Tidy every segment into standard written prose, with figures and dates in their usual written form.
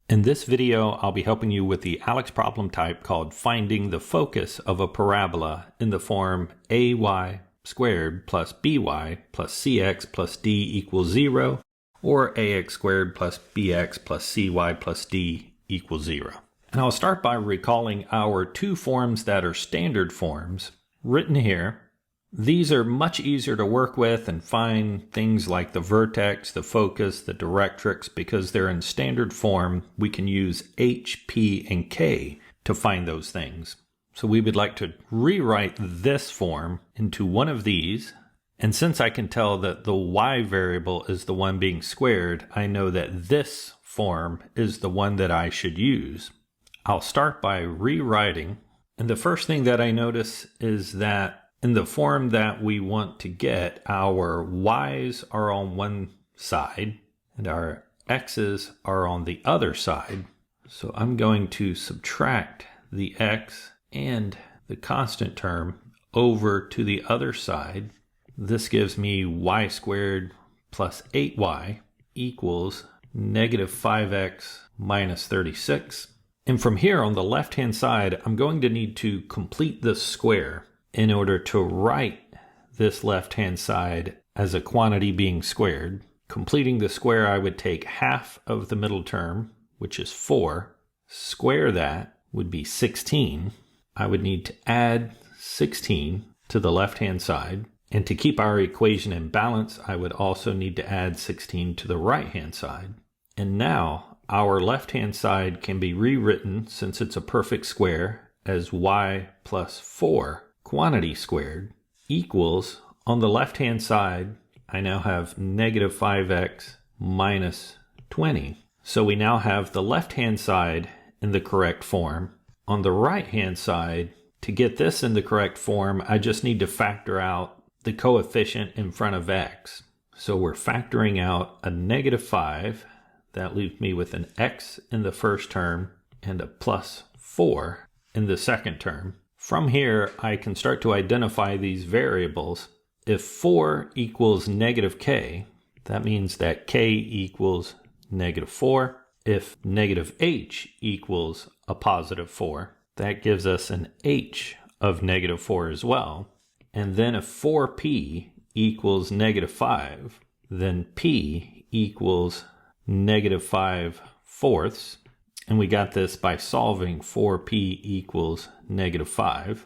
In this video, I'll be helping you with the ALEKS problem type called finding the focus of a parabola in the form ay squared plus by plus cx plus d equals 0, or ax squared plus bx plus cy plus d equals 0. And I'll start by recalling our two forms that are standard forms written here. These are much easier to work with and find things like the vertex, the focus, the directrix. Because they're in standard form, we can use h, p, and k to find those things. So we would like to rewrite this form into one of these. And since I can tell that the y variable is the one being squared, I know that this form is the one that I should use. I'll start by rewriting. And the first thing that I notice is that in the form that we want to get, our y's are on one side and our x's are on the other side. So I'm going to subtract the x and the constant term over to the other side. This gives me y squared plus 8y equals negative 5x minus 36. And from here on the left-hand side, I'm going to need to complete this square in order to write this left-hand side as a quantity being squared. Completing the square, I would take half of the middle term, which is 4. Square that would be 16. I would need to add 16 to the left-hand side. And to keep our equation in balance, I would also need to add 16 to the right-hand side. And now our left-hand side can be rewritten, since it's a perfect square, as y plus 4 quantity squared equals, on the left-hand side, I now have negative 5x minus 20. So we now have the left-hand side in the correct form. On the right-hand side, to get this in the correct form, I just need to factor out the coefficient in front of x. So we're factoring out a negative 5. That leaves me with an x in the first term and a plus 4 in the second term. From here, I can start to identify these variables. If 4 equals negative k, that means that k equals negative 4. If negative h equals a positive 4, that gives us an h of negative 4 as well. And then if 4p equals negative 5, then p equals negative 5 fourths. And we got this by solving 4p equals negative 5.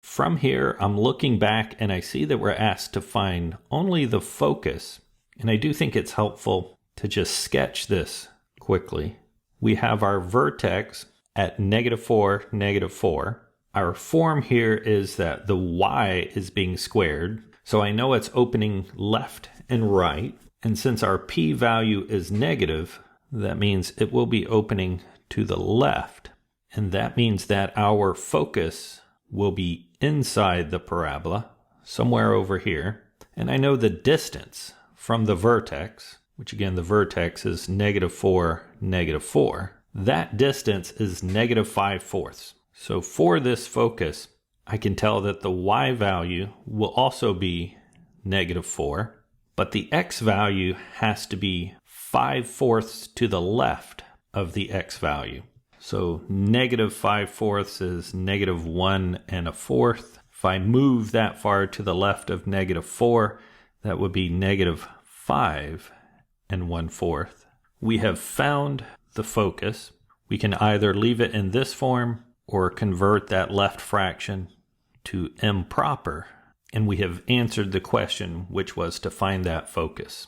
From here, I'm looking back and I see that we're asked to find only the focus. And I do think it's helpful to just sketch this quickly. We have our vertex at negative 4, negative 4. Our form here is that the y is being squared. So I know it's opening left and right. And since our p value is negative, that means it will be opening to the left. And that means that our focus will be inside the parabola, somewhere over here. And I know the distance from the vertex, which again, the vertex is negative 4, negative 4. That distance is negative 5 fourths. So for this focus, I can tell that the y value will also be negative 4, but the x value has to be 5 fourths to the left of the x value. So negative 5 fourths is negative 1 1/4. If I move that far to the left of negative 4, that would be negative 5 1/4. We have found the focus. We can either leave it in this form or convert that left fraction to improper. And we have answered the question, which was to find that focus.